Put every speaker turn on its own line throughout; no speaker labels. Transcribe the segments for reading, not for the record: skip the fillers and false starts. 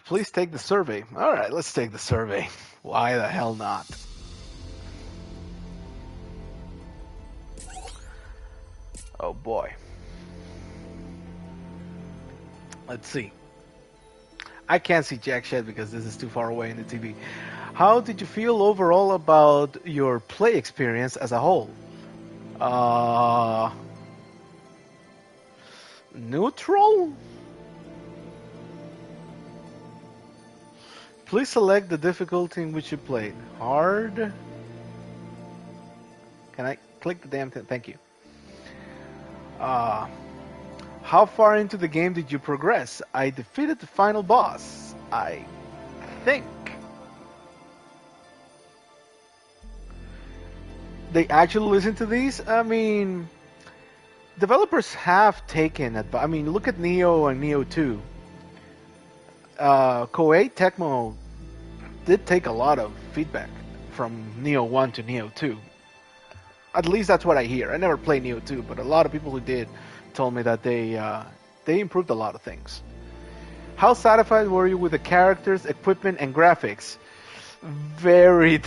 Please take the survey. All right, let's take the survey. Why the hell not? Oh boy. Let's see. I can't see jack shit because this is too far away in the TV. How did you feel overall about your play experience as a whole? Uh, Neutral? Please select the difficulty in which you played. Hard? Can I click the damn thing? Thank you. Uh, how far into the game did you progress? I defeated the final boss. I think. They actually listen to these? I mean, developers have taken it. I mean, look at Neo and Neo 2. Koei Tecmo did take a lot of feedback from Neo 1 to Neo 2. At least that's what I hear. I never played Neo 2, but a lot of people who did told me that they improved a lot of things. How satisfied were you with the characters, equipment, and graphics? Very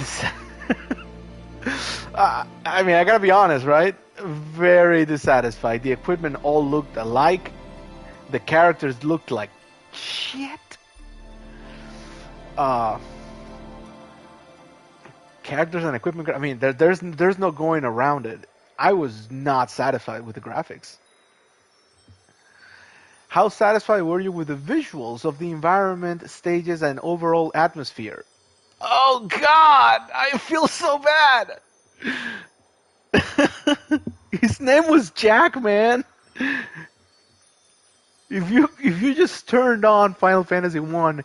I mean, I gotta be honest, right? Very dissatisfied. The equipment all looked alike. The characters looked like shit. Characters and equipment. I mean, there's no going around it. I was not satisfied with the graphics. How satisfied were you with the visuals of the environment, stages, and overall atmosphere? Oh God, I feel so bad. His name was Jack, man. If you just turned on Final Fantasy 1,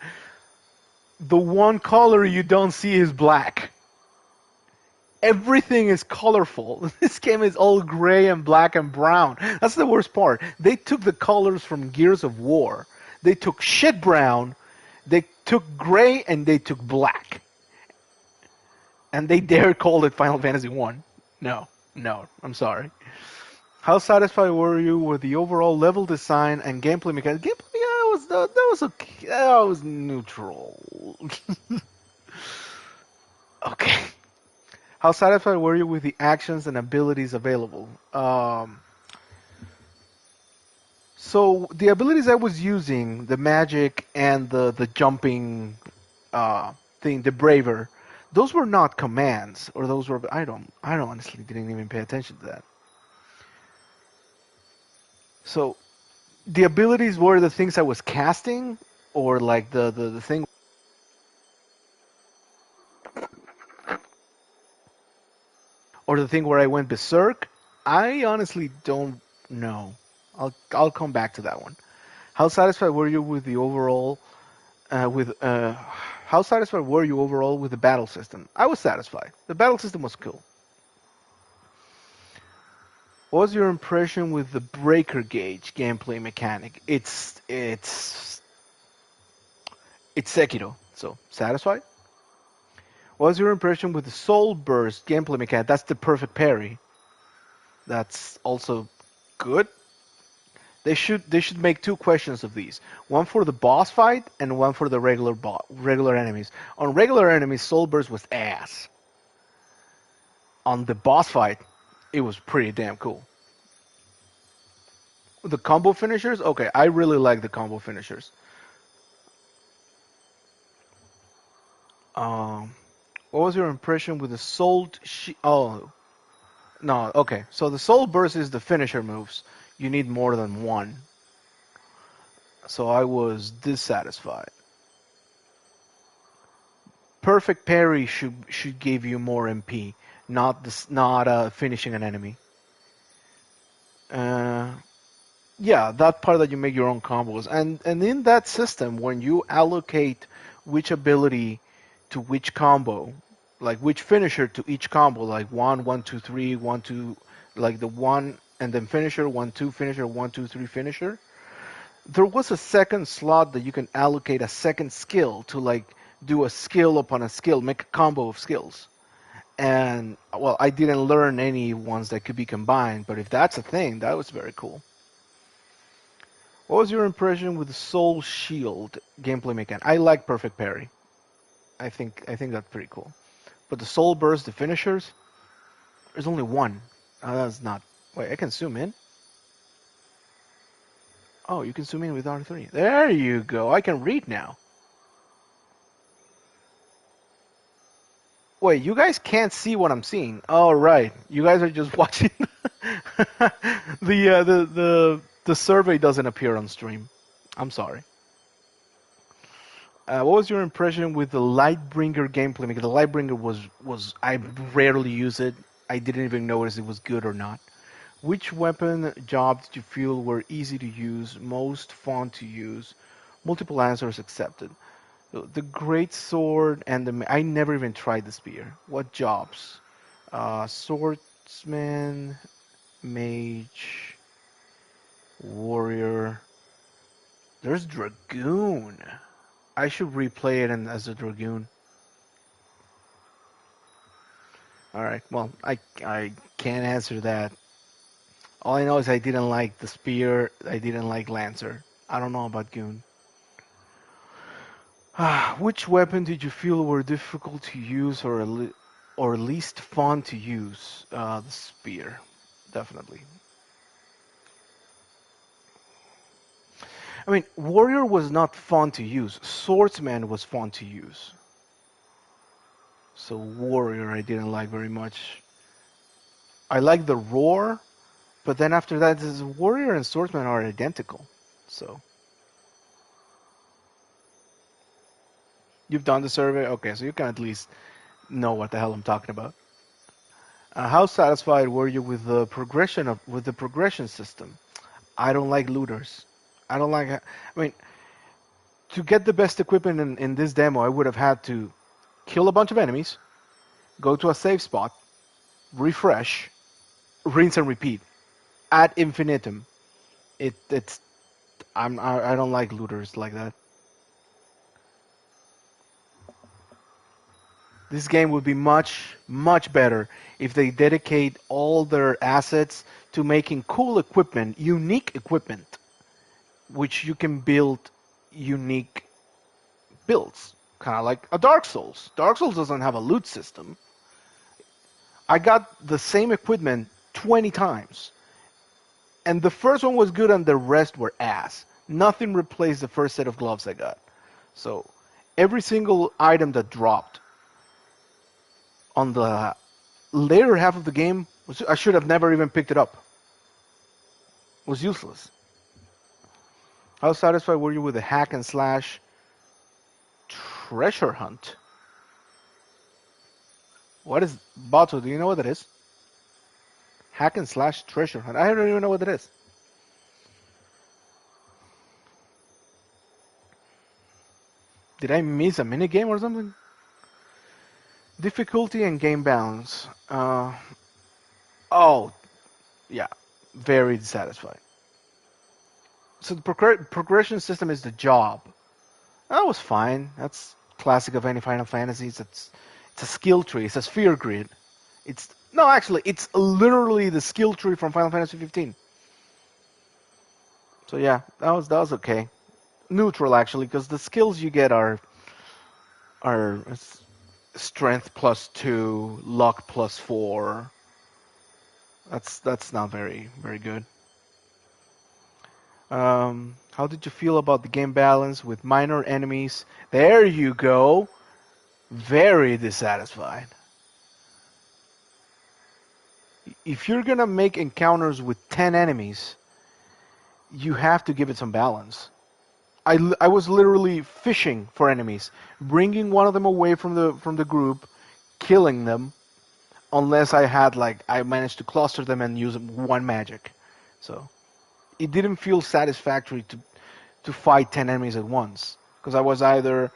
the one color you don't see is black. Everything is colorful. This game is all gray and black and brown. That's the worst part. They took the colors from Gears of War. They took shit brown, they took gray, and they took black. And they dare call it Final Fantasy 1. No, I'm sorry. How satisfied were you with the overall level design and gameplay mechanics? Gameplay, that was okay. That was neutral. Okay. How satisfied were you with the actions and abilities available? So the abilities I was using, the magic and the jumping thing, the braver, those were not commands, or those were I don't honestly didn't even pay attention to that. So the abilities were the things I was casting, or like the thing, or the thing where I went berserk. I honestly don't know. I'll come back to that one. How satisfied were you with the overall with how satisfied were you overall with the battle system? I was satisfied. The battle system was cool. What was your impression with the breaker gauge gameplay mechanic? It's Sekiro, so satisfied. What was your impression with the soul burst gameplay mechanic? That's the perfect parry. That's also good. They should make two questions of these. One for the boss fight and one for the regular enemies. On regular enemies, soul burst was ass. On the boss fight, it was pretty damn cool. The combo finishers, okay, I really like the combo finishers. Um, what was your impression with the soul? Oh no, okay. So the soul burst is the finisher moves. You need more than one. So I was dissatisfied. Perfect parry should give you more MP, not finishing an enemy. Uh, yeah, that part that you make your own combos, and in that system, when you allocate which ability to which combo, like which finisher to each combo, like one, one, two, three, one, two, like the one and then finisher, one, two, finisher, one, two, three, finisher. There was a second slot that you can allocate a second skill to like do a skill upon a skill, make a combo of skills. And well, I didn't learn any ones that could be combined, but if that's a thing, that was very cool. What was your impression with the Soul Shield gameplay mechanic? I like Perfect Parry. I think that's pretty cool. But the Soul Burst, the finishers, there's only one. That's not. Wait, I can zoom in. Oh, you can zoom in with R3. There you go. I can read now. Wait, you guys can't see what I'm seeing. Oh, right. You guys are just watching. The survey doesn't appear on stream. I'm sorry. What was your impression with the Lightbringer gameplay? Because the Lightbringer was I rarely use it. I didn't even notice it was good or not. Which weapon job did you feel were easy to use, most fun to use? Multiple answers accepted. The great sword and I never even tried the spear. What jobs? Swordsman, mage, warrior. There's dragoon. I should replay it as a dragoon. All right. Well, I can't answer that. All I know is I didn't like the spear. I didn't like lancer. I don't know about goon. Which weapon did you feel were difficult to use or least fun to use? The spear, definitely. I mean, warrior was not fun to use. Swordsman was fun to use. So warrior I didn't like very much. I like the roar, but then after that, this warrior and swordsman are identical. So you've done the survey, okay? So you can at least know what the hell I'm talking about. How satisfied were you with the progression system? I don't like looters. I don't like. I mean, to get the best equipment in this demo, I would have had to kill a bunch of enemies, go to a safe spot, refresh, rinse and repeat ad infinitum. It's I don't like looters like that. This game would be much better if they dedicate all their assets to making cool equipment, unique equipment, which you can build unique builds, kind of like a Dark Souls. Dark Souls doesn't have a loot system. I got the same equipment 20 times, and the first one was good and the rest were ass. Nothing replaced the first set of gloves I got. So every single item that dropped on the later half of the game, I should have never even picked it up. It was useless. How satisfied were you with the hack and slash treasure hunt? What is Bato? Do you know what that is? Hack and slash treasure hunt. I don't even know what that is. Did I miss a minigame or something? Difficulty and game balance. Oh, yeah, very dissatisfied. So the progression system is the job. That was fine. That's classic of any Final Fantasies. It's a skill tree. It's a sphere grid. It's no, actually, it's literally the skill tree from Final Fantasy 15. So yeah, that was okay. Neutral actually, because the skills you get are strength +2, luck +4. That's not very good. How did you feel about the game balance with minor enemies? There you go. Very dissatisfied. If you're gonna make encounters with 10 enemies, you have to give it some balance. I was literally fishing for enemies, bringing one of them away from the group, killing them, unless I managed to cluster them and use one magic. So it didn't feel satisfactory to fight 10 enemies at once because I was either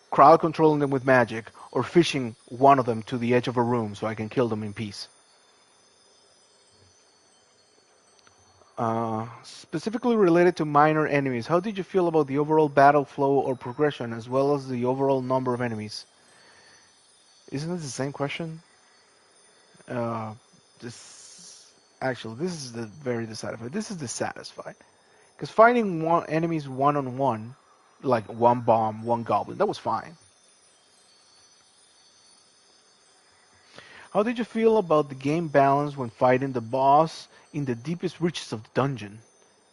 crowd controlling them with magic or fishing one of them to the edge of a room so I can kill them in peace. Specifically related to minor enemies, how did you feel about the overall battle flow or progression as well as the overall number of enemies? Isn't this the same question? This actually, this is the very dissatisfied. This is dissatisfied. Because fighting enemies one on one, like one bomb, one goblin, that was fine. How did you feel about the game balance when fighting the boss in the deepest reaches of the dungeon?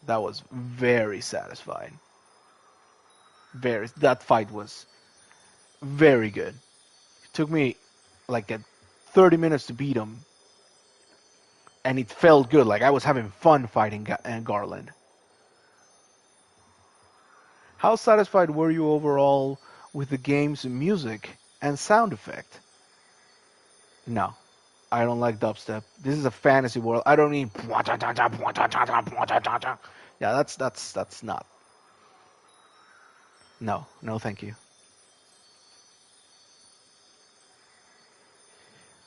That was very satisfying. That fight was very good. It took me like 30 minutes to beat him, and it felt good. Like I was having fun fighting Garland. How satisfied were you overall with the game's music and sound effect? No, I don't like dubstep. This is a fantasy world. I don't need. Yeah, that's not. No, no, thank you.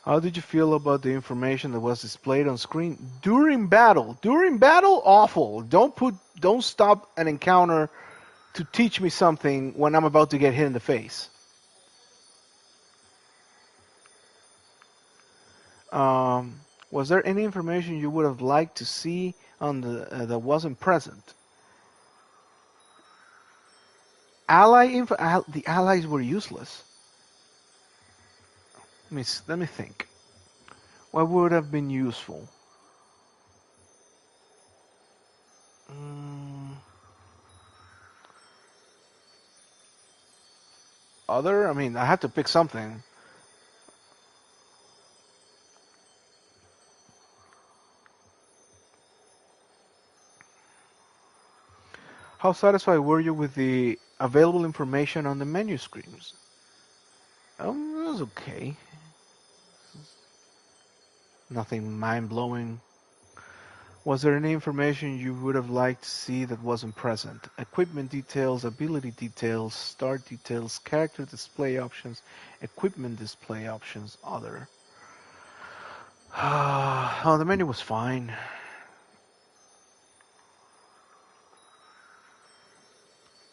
How did you feel about the information that was displayed on screen during battle? During battle, awful. Don't stop an encounter to teach me something when I'm about to get hit in the face. Was there any information you would have liked to see on that wasn't present? The allies were useless. Let me think. What would have been useful? Mm, other? I mean, I had to pick something. How satisfied were you with the available information on the menu screens? It was okay. Nothing mind-blowing. Was there any information you would have liked to see that wasn't present? Equipment details, ability details, start details, character display options, equipment display options, other. Oh, the menu was fine.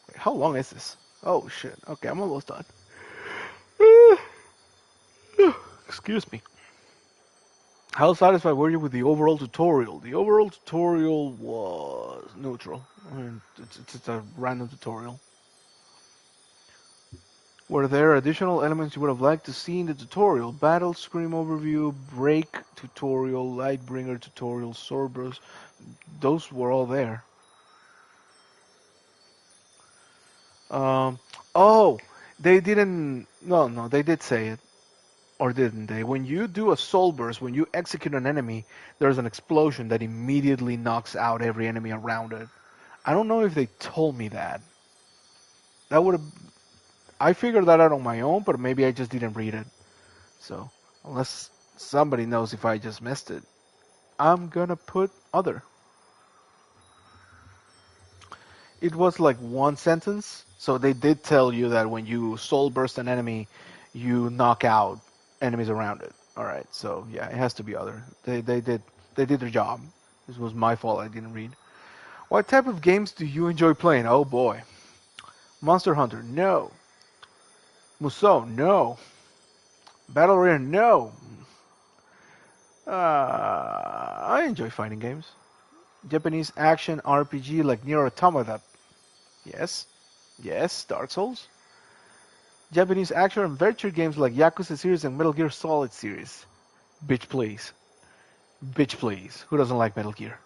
Wait, how long is this? Oh shit. Okay, I'm almost done. Excuse me. How satisfied were you with the overall tutorial? The overall tutorial was neutral. I mean, it's a random tutorial. Were there additional elements you would have liked to see in the tutorial? Battle Scream overview, break tutorial, Lightbringer tutorial, Cerberus. Those were all there. Um, oh, they didn't. No, no, they did say it. Or didn't they? When you do a soul burst, when you execute an enemy, there's an explosion that immediately knocks out every enemy around it. I don't know if they told me that. That would have. I figured that out on my own, but maybe I just didn't read it. So, unless somebody knows if I just missed it, I'm gonna put other. It was like one sentence, so they did tell you that when you soul burst an enemy, you knock out enemies around it. All right, so yeah, it has to be other. They did their job. This was my fault. I didn't read. What type of games do you enjoy playing? Oh boy, Monster Hunter, no. Musou, no. Battle Royale, no. I enjoy fighting games. Japanese action RPG like Nier Automata. Yes. Yes, Dark Souls. Japanese action adventure games like Yakuza series and Metal Gear Solid series. Bitch please. Bitch please. Who doesn't like Metal Gear?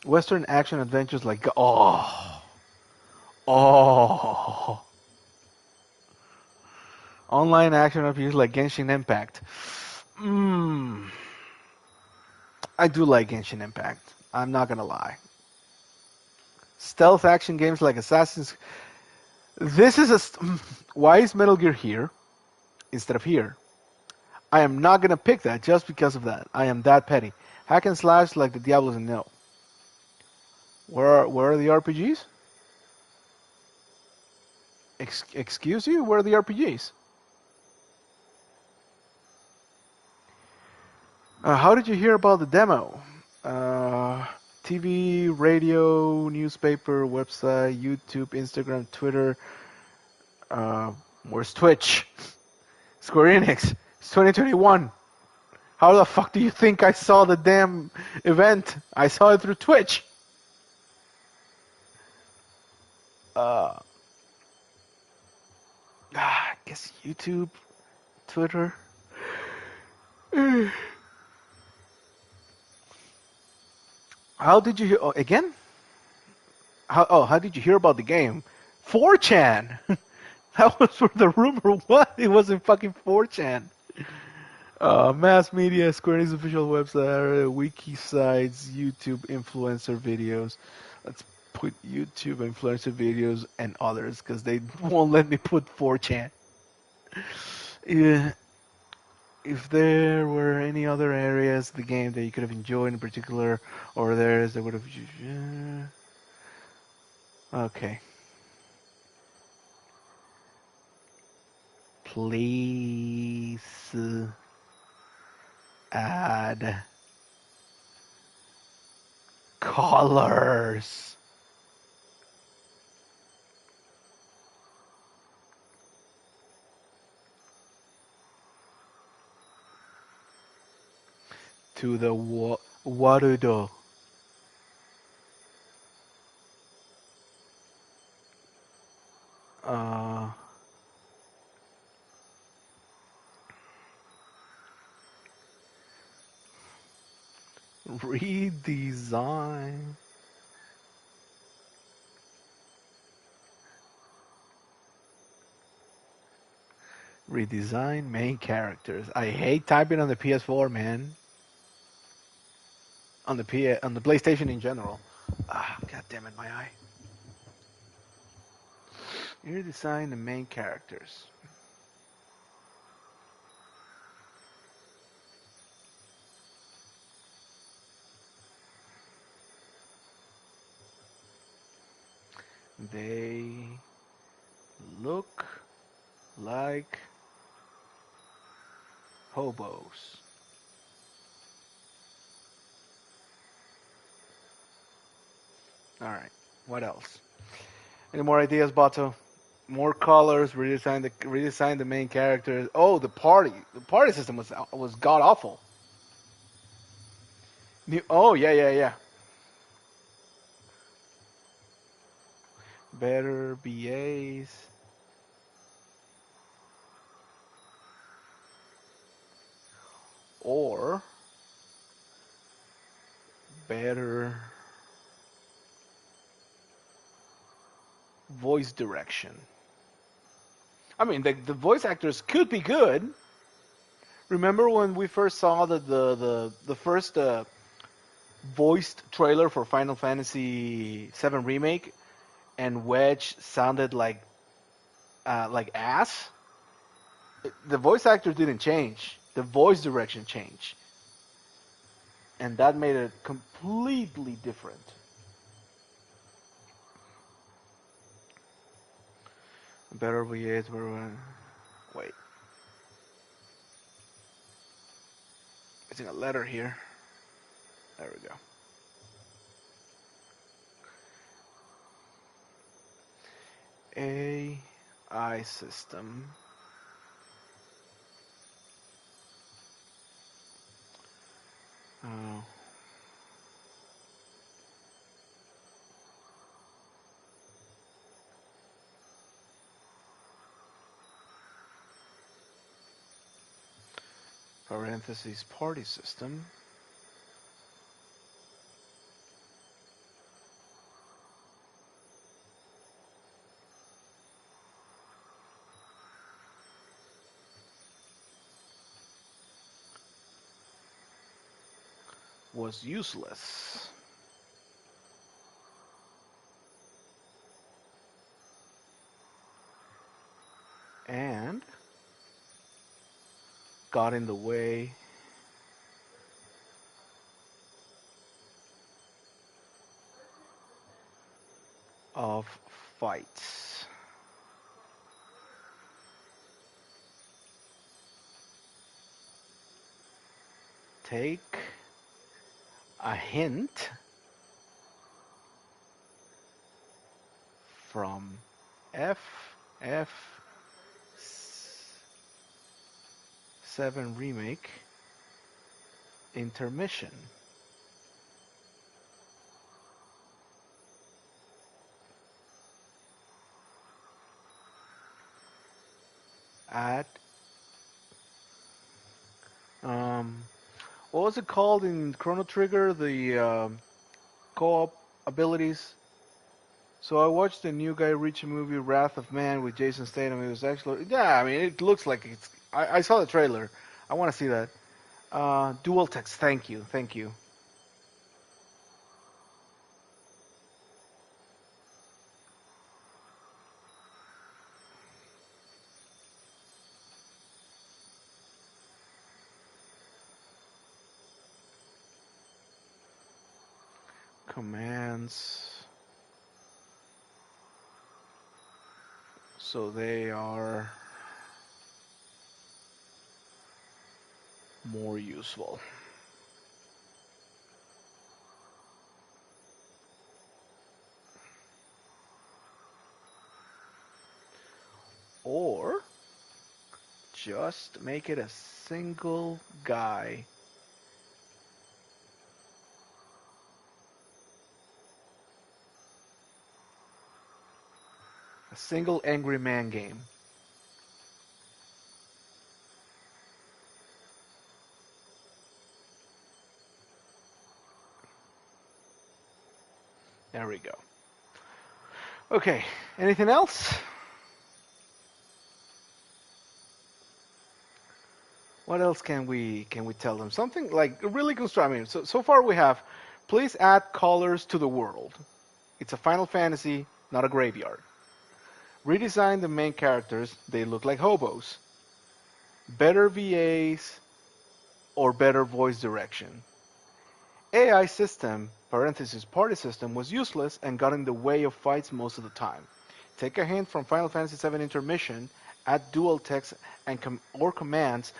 Western action adventures like oh. Online action RPGs like Genshin Impact. Mmm. I do like Genshin Impact. I'm not gonna lie. Stealth action games like Assassin's. This is a. Why is Metal Gear here instead of here? I am not gonna pick that just because of that. I am that petty. Hack and slash like the Diablos and no. Where are the RPGs? Excuse you? Where are the RPGs? How did you hear about the demo? TV, radio, newspaper, website, YouTube, Instagram, Twitter. Where's Twitch? Square Enix. It's 2021. How the fuck do you think I saw the damn event? I saw it through Twitch. Uh, I guess YouTube, Twitter. How did you hear? Oh, again? How did you hear about the game? 4chan. That was where the rumor was. It wasn't fucking 4chan. Mass media, Square Enix official website, wiki sites, YouTube influencer videos. Let's put YouTube influencer videos and others because they won't let me put 4chan. Yeah, if there were any other areas of the game that you could have enjoyed in particular, or there's that would have. Okay. Please add colors to the Warudo. Uh, redesign. Redesign main characters. I hate typing on the PS4, man. On the PlayStation in general. Ah, god damn it, my eye. Redesign the main characters. They look like hobos. All right. What else? Any more ideas, Bato? More colors. Redesign the main characters. Oh, the party. The party system was god awful. Oh yeah, yeah, yeah. Better BAs. Or better voice direction. I mean, the voice actors could be good. Remember when we first saw the first voiced trailer for Final Fantasy VII Remake, and Wedge sounded like ass? The voice actor didn't change. The voice direction changed, and that made it completely different. Better VAs were. Wait, missing a letter here. There we go. AI system. Oh. Parentheses party system. Was useless. And got in the way of fights. Take a hint from FF7 Remake intermission. Add um, what was it called in Chrono Trigger? The co-op abilities. So I watched the new Guy Ritchie movie Wrath of Man with Jason Statham. It was actually, yeah, I mean it looks like it's. I saw the trailer. I want to see that. Dual text. Thank you. Thank you. Commands. So they are more useful. Or just make it a single guy. A single angry man game. There we go. Okay, anything else? What else can we tell them? Something like really construct. I mean, so far we have, please add colors to the world. It's a Final Fantasy, not a graveyard. Redesign the main characters. They look like hobos. Better VAs or better voice direction. AI system (parenthesis party system) was useless and got in the way of fights most of the time. Take a hint from Final Fantasy VII Intermission, add dual text and or commands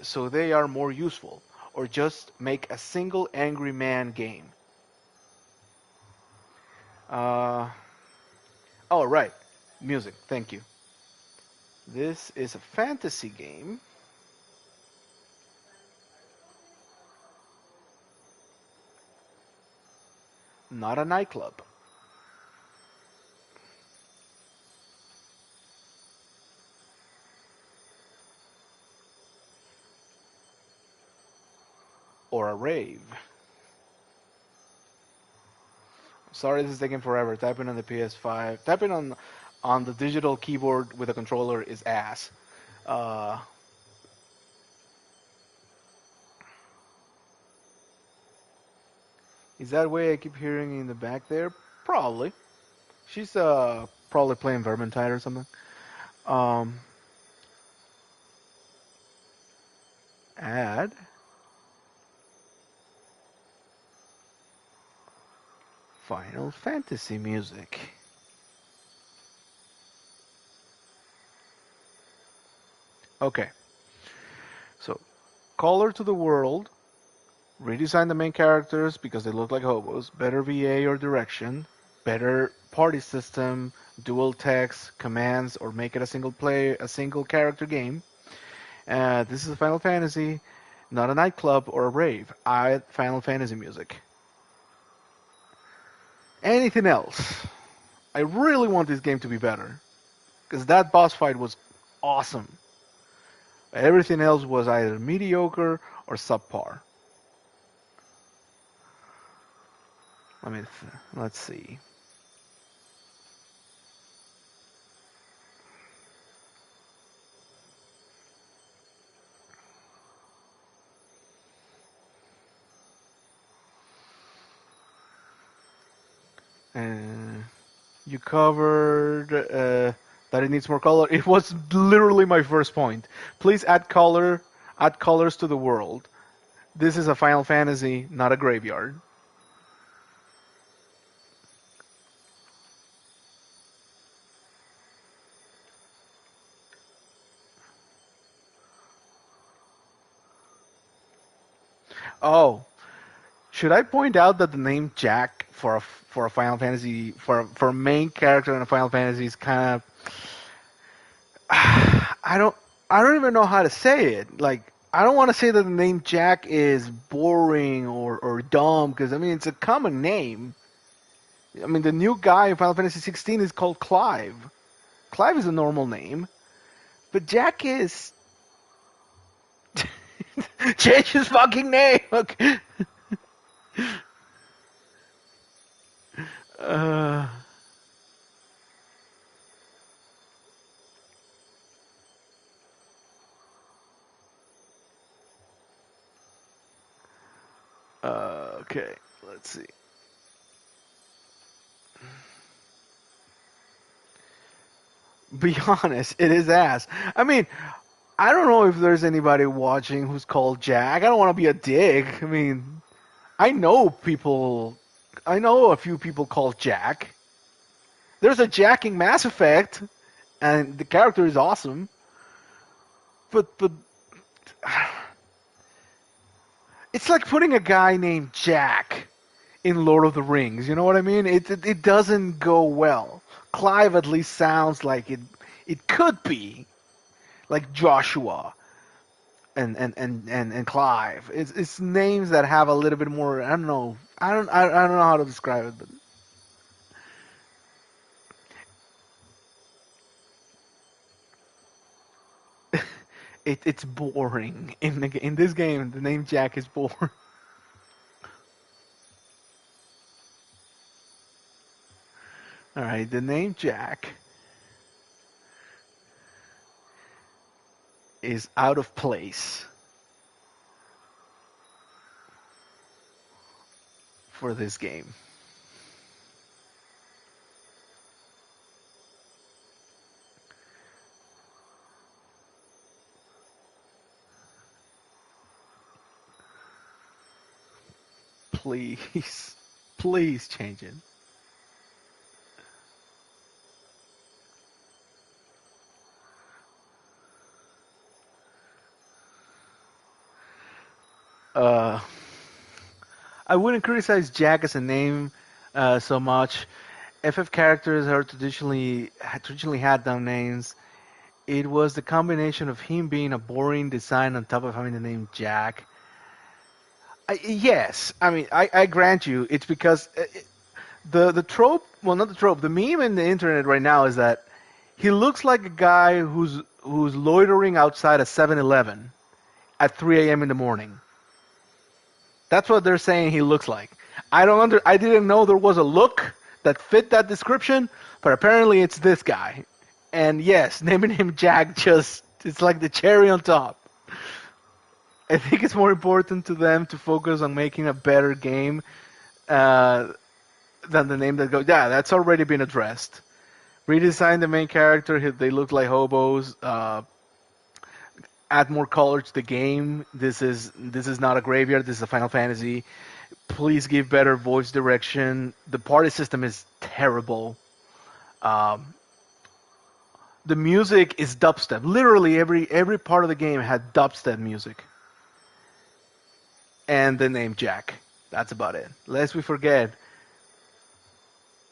so they are more useful, or just make a single angry man game. Uh, oh, right. Music. Thank you. This is a fantasy game, not a nightclub. Or a rave. Sorry, this is taking forever. Typing on the PS5, typing on the digital keyboard with a controller is ass. Uh, is that way I keep hearing in the back there? Probably. She's probably playing Vermintide or something. Um, add Final Fantasy music. Okay, so color to the world. Redesign the main characters because they look like hobos. Better VA or direction. Better party system. Dual text, commands, or make it a single character game. This is a Final Fantasy, not a nightclub or a rave. I Final Fantasy music. Anything else? I really want this game to be better because that boss fight was awesome. Everything else was either mediocre or subpar. Let's see. Uh, you covered that it needs more color. It was literally my first point. Please add colors to the world. This is a Final Fantasy, not a graveyard. Oh, should I point out that the name Jack for a Final Fantasy for a main character in a Final Fantasy is kind of I don't even know how to say it. Like I don't want to say that the name Jack is boring or dumb because I mean it's a common name. I mean the new guy in Final Fantasy 16 is called Clive. Clive is a normal name, but Jack is change his fucking name. Okay. Uh, okay, let's see. Be honest, it is ass. I mean, I don't know if there's anybody watching who's called Jack. I don't want to be a dick. I mean, I know people. I know a few people called Jack. There's a Jack in Mass Effect, and the character is awesome. But it's like putting a guy named Jack in Lord of the Rings. You know what I mean? It doesn't go well. Clive at least sounds like it could be like Joshua and Clive. It's names that have a little bit more. I don't know. I don't know how to describe it, but it's boring in this game. The name Jack is boring. All right, the name Jack is out of place for this game. Please, please change it. Uh, I wouldn't criticize Jack as a name so much. FF characters are traditionally had dumb names. It was the combination of him being a boring design on top of having the name Jack. Yes, I mean I grant you it's because the trope, well not the trope, the meme in the internet right now is that he looks like a guy who's loitering outside a 7-Eleven at 3 a.m. in the morning. That's what they're saying he looks like. I didn't know there was a look that fit that description, but apparently it's this guy. And yes, naming him Jack just it's like the cherry on top. I think it's more important to them to focus on making a better game uh, than the name that goes. Yeah, that's already been addressed. Redesign the main character. They look like hobos. Add more color to the game. This is not a graveyard. This is a Final Fantasy. Please give better voice direction. The party system is terrible. Um, the music is dubstep. Literally every part of the game had dubstep music. And the name Jack. That's about it. Lest we forget,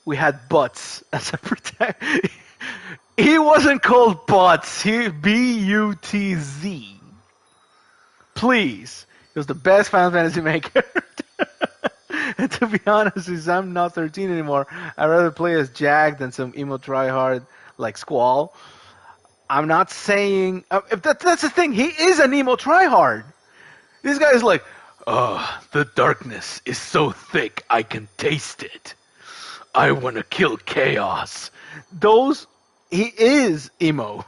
we had Butts as a protect. He wasn't called Butts. He Butz. Please, he was the best Final Fantasy maker. And to be honest, since I'm not 13 anymore, I'd rather play as Jack than some emo tryhard like Squall. I'm not saying if that's the thing. He is an emo tryhard. This guy is like, oh, the darkness is so thick I can taste it. I want to kill chaos. Those, he is emo.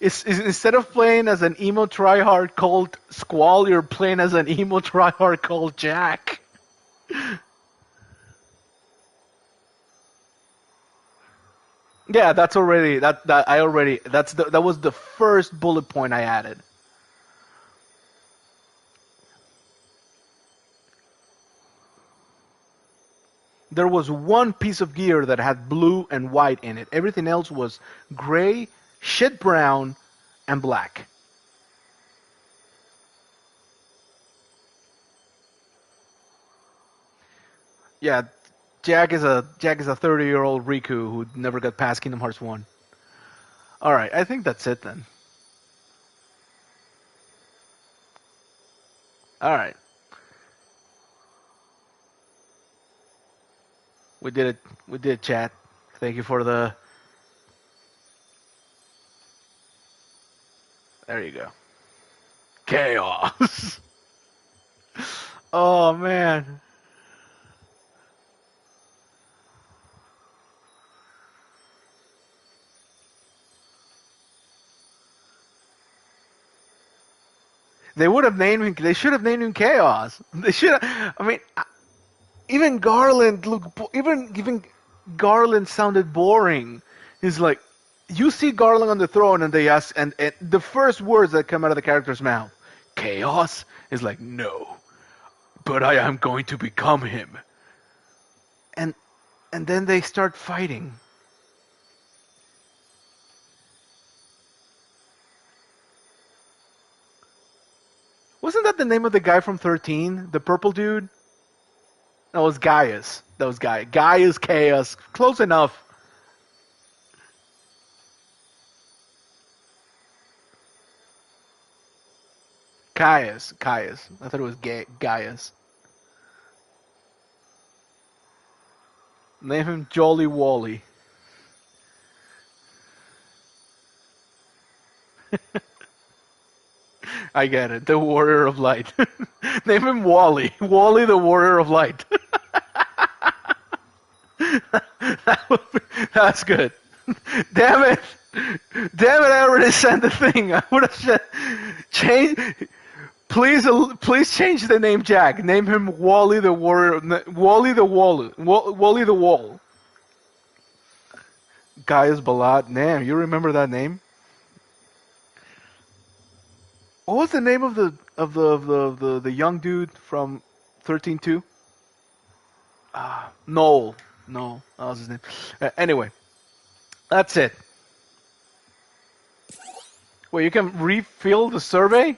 Instead of playing as an emo tryhard called Squall, you're playing as an emo tryhard called Jack. Yeah, that's already that I already that was the first bullet point I added. There was one piece of gear that had blue and white in it. Everything else was gray, shit brown, and black. Yeah, Jack is a 30-year-old Riku who never got past Kingdom Hearts 1. All right, I think that's it then. All right, we did it. We did chat. Thank you for the. There you go. Chaos. Oh man. They would have named him. They should have named him Chaos. They should. I mean, even Garland look. Even Garland sounded boring. He's like, you see Garland on the throne, and they ask, and the first words that come out of the character's mouth, Chaos, is like, no, but I am going to become him. And and then they start fighting. Wasn't that the name of the guy from 13? The purple dude? That was Gaius. That was Gaius. Gaius Chaos. Close enough. Caius. Caius. I thought it was Gaius. Name him Jolly Wally. I get it. The Warrior of Light. Name him Wally. Wally the Warrior of Light. That's good. Damn it. Damn it, I already sent the thing. I would have said change please change the name Jack. Name him Wally the Warrior Wally the Wall. Wally the Wall. Gaius Balad. Damn, you remember that name? What was the name of the young dude from 13-2? Noel. No, that was his name. Anyway, that's it. Wait, you can refill the survey?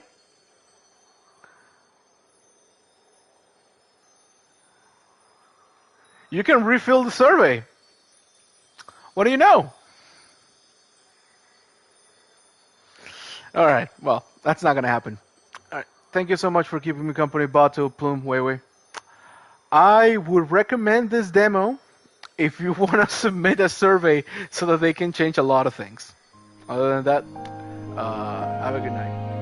You can refill the survey. What do you know? All right. Well, that's not gonna happen. All right. Thank you so much for keeping me company, Bato, Plume, Weiwei. I would recommend this demo if you want to submit a survey so that they can change a lot of things. Other than that, have a good night.